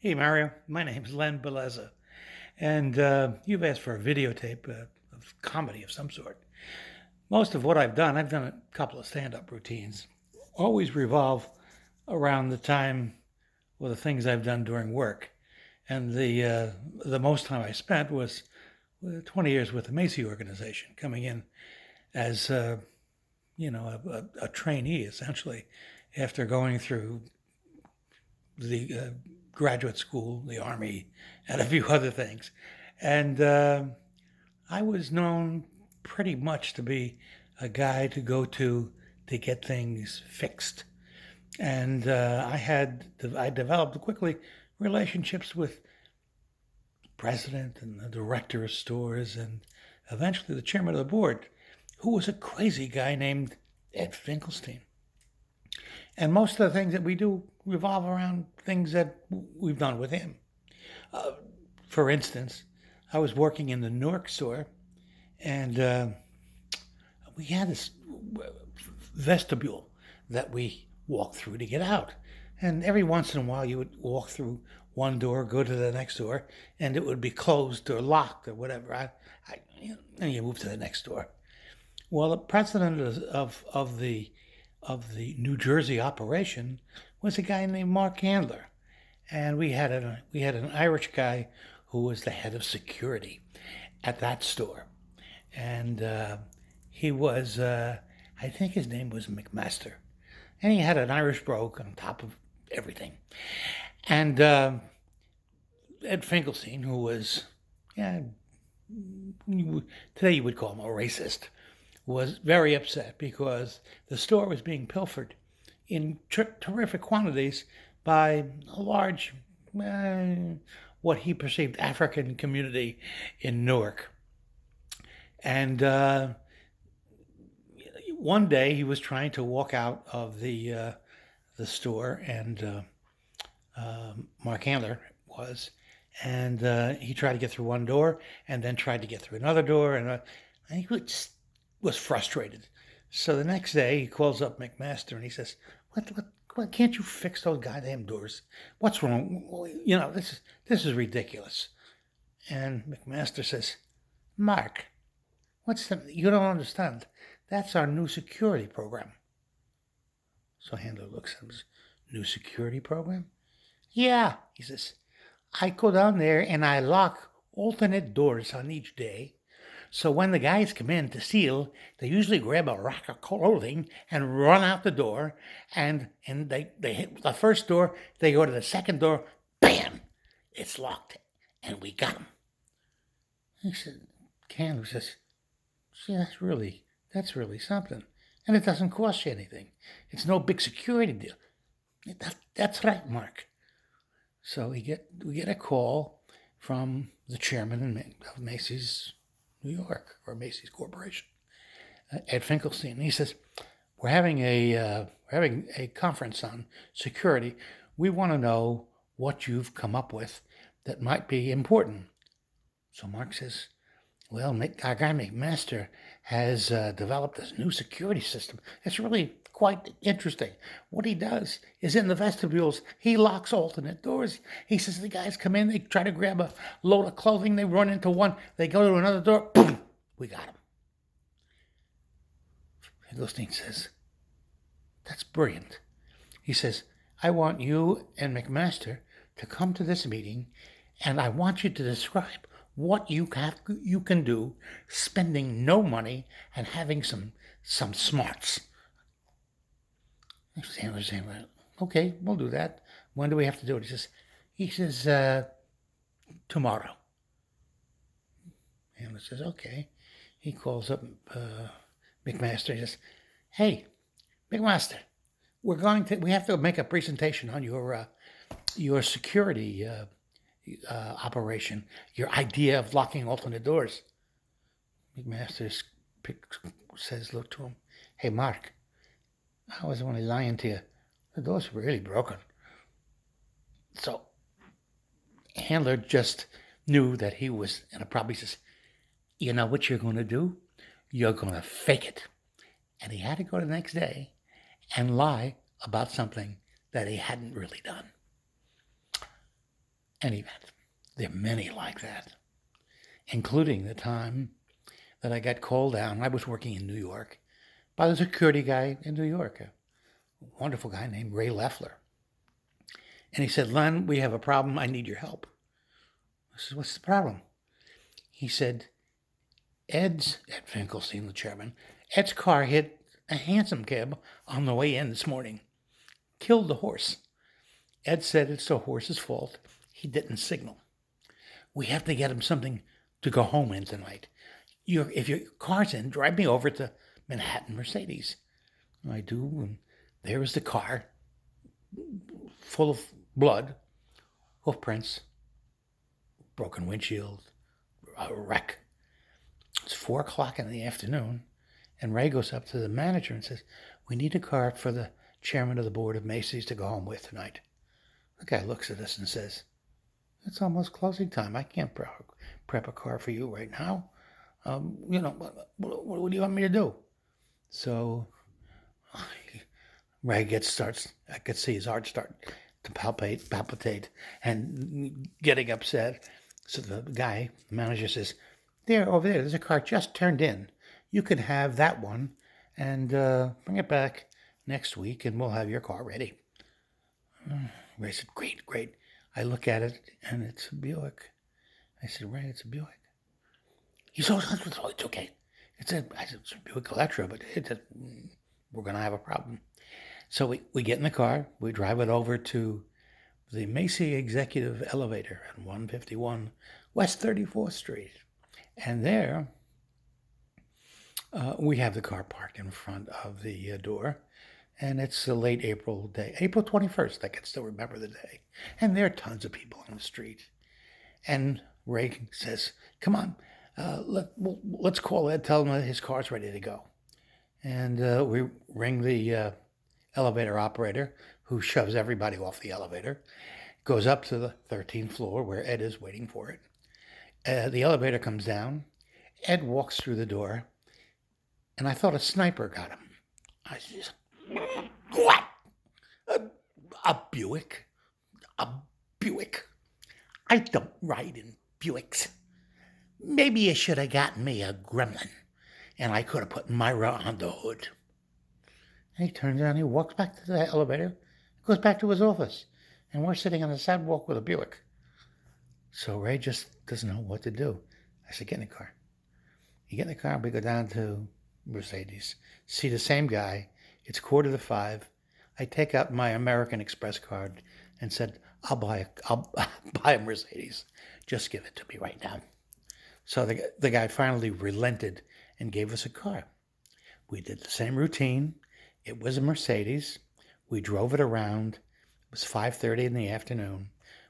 Hey Mario, my name's Len Beleza, and you've asked for a videotape of comedy of some sort. Most of what I've done a couple of stand-up routines, always revolve around the time or the things I've done during work, and the most time I spent was 20 years with the Macy organization, coming in as a trainee essentially after going through the graduate school, the army, and a few other things. And I was known pretty much to be a guy to go to get things fixed. And I developed quickly relationships with the president and the director of stores and eventually the chairman of the board, who was a crazy guy named Ed Finkelstein. And most of the things that we do revolve around things that we've done with him. For instance, I was working in the Newark store, and we had this vestibule that we walked through to get out. And every once in a while, you would walk through one door, go to the next door, and it would be closed or locked or whatever. And you move to the next door. Well, the president of the New Jersey operation was a guy named Mark Handler, and we had an Irish guy who was the head of security at that store, and he was I think his name was McMaster, and he had an Irish brogue on top of everything, and Ed Finkelstein, who was yeah today you would call him a racist, was very upset because the store was being pilfered in terrific quantities by a large, uh, what he perceived African community in Newark. And one day he was trying to walk out of the store, and Mark Handler was, and he tried to get through one door, and then tried to get through another door, and he was frustrated. So the next day he calls up McMaster and he says, "What can't you fix those goddamn doors? What's wrong? This is ridiculous." And McMaster says, "Mark, you don't understand. That's our new security program." So Handler looks at him and says, "New security program?" "Yeah," he says. "I go down there and I lock alternate doors on each day. So when the guys come in to steal, they usually grab a rack of clothing and run out the door. And they hit the first door, they go to the second door, bam, it's locked, and we got them." He said, Candler says, "See, that's really something, and it doesn't cost you anything. It's no big security deal." That's right, Mark. So we get a call from the chairman of Macy's New York, or Macy's Corporation, Ed Finkelstein. And he says, we're having a conference on security. We want to know what you've come up with that might be important." So Mark says, "Well, our guy McMaster has developed this new security system. It's really quite interesting. What he does is in the vestibules, he locks alternate doors. He says the guys come in, they try to grab a load of clothing, they run into one, they go to another door, boom, we got him." Finkelstein says, "That's brilliant." He says, "I want you and McMaster to come to this meeting, and I want you to describe what you can do, spending no money and having some smarts." Sandler's saying, "Well, okay, we'll do that. When do we have to do it?" He says, "Tomorrow." Sandler says, "Okay." He calls up McMaster. He says, "Hey, McMaster, we have to make a presentation on your security operation, your idea of locking alternate doors." McMaster says, look to him, "Hey, Mark, I was only lying to you. The doors were really broken." So Handler just knew that he was in a problem. He says, "You know what you're going to do? You're going to fake it." And he had to go the next day and lie about something that he hadn't really done. Any event, there are many like that, including the time that I got called down. I was working in New York by the security guy in New York, a wonderful guy named Ray Leffler. And he said, Len, we have a problem. I need your help. I said, what's the problem? He said, Ed Finkelstein, the chairman, Ed's car hit a hansom cab on the way in this morning. Killed the horse. Ed said it's the horse's fault. He didn't signal. We have to get him something to go home in tonight. If your car's in, drive me over to Manhattan Mercedes. I do, and there is the car, full of blood, hoof prints, broken windshield, a wreck. It's 4 o'clock in the afternoon, and Ray goes up to the manager and says, we need a car for the chairman of the board of Macy's to go home with tonight. The guy looks at us and says, it's almost closing time. I can't prep a car for you right now. What do you want me to do? So Ray starts, I could see his heart start to palpitate and getting upset. So the guy, the manager says, over there, there's a car just turned in. You can have that one and bring it back next week and we'll have your car ready. Ray said, great. I look at it and it's a Buick. I said, Ray, it's a Buick. He said, oh, it's okay. It's a Buick Electra, but we're going to have a problem. So we get in the car, we drive it over to the Macy Executive Elevator at 151 West 34th Street. And there, we have the car parked in front of the door. And it's a late April day, April 21st, I can still remember the day. And there are tons of people on the street. And Ray says, come on, let's call Ed, tell him that his car's ready to go. And we ring the elevator operator, who shoves everybody off the elevator, goes up to the 13th floor where Ed is waiting for it. The elevator comes down. Ed walks through the door, and I thought a sniper got him. I just, what? A Buick? A Buick? I don't ride in Buicks. Maybe you should have gotten me a Gremlin, and I could have put Myra on the hood. And he turns around, he walks back to the elevator, goes back to his office, and we're sitting on the sidewalk with a Buick. So Ray just doesn't know what to do. I said, get in the car. You get in the car, we go down to Mercedes, see the same guy. It's 4:45. I take out my American Express card and said, I'll buy a Mercedes. Just give it to me right now. So the guy finally relented and gave us a car. We did the same routine. It was a Mercedes. We drove it around. It was 5:30 in the afternoon.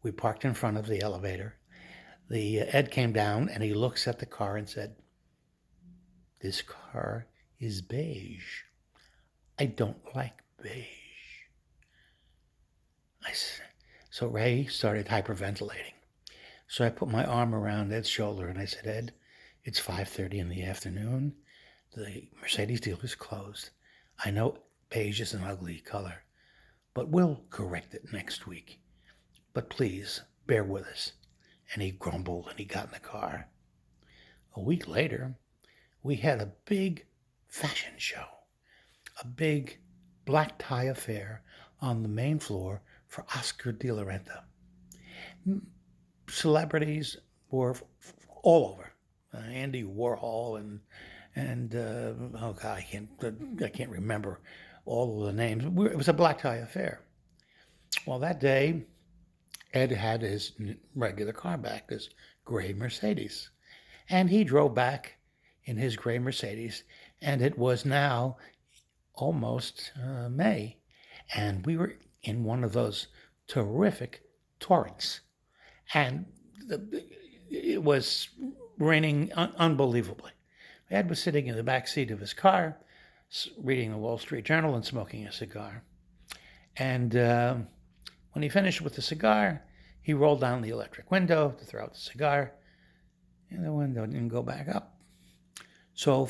We parked in front of the elevator. Ed came down and he looks at the car and said, this car is beige. I don't like beige. So Ray started hyperventilating. So I put my arm around Ed's shoulder and I said, Ed, it's 5:30 in the afternoon. The Mercedes dealer's closed. I know beige is an ugly color, but we'll correct it next week. But please, bear with us. And he grumbled and he got in the car. A week later, we had a big fashion show, a big black tie affair on the main floor for Oscar de la Renta. Celebrities were all over. Andy Warhol and oh God, I can't remember all of the names. It was a black tie affair. Well, that day, Ed had his regular car back, his gray Mercedes. And he drove back in his gray Mercedes, and it was now almost May. And we were in one of those terrific torrents. And it was raining unbelievably. Ed was sitting in the back seat of his car, reading the Wall Street Journal and smoking a cigar. And when he finished with the cigar, he rolled down the electric window to throw out the cigar, and the window didn't go back up. So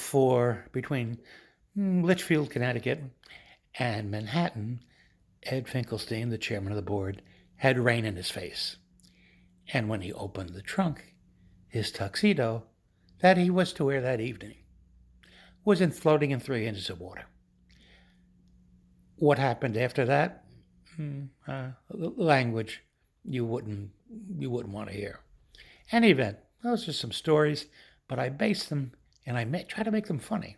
between Litchfield, Connecticut, and Manhattan, Ed Finkelstein, the chairman of the board, had rain in his face. And when he opened the trunk, his tuxedo that he was to wear that evening wasn't floating in 3 inches of water. What happened after that? Language you wouldn't want to hear. Any event, those are some stories, but I base them and I try to make them funny,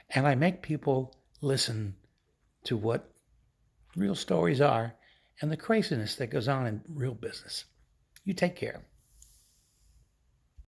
and I make people listen to what real stories are and the craziness that goes on in real business. You take care.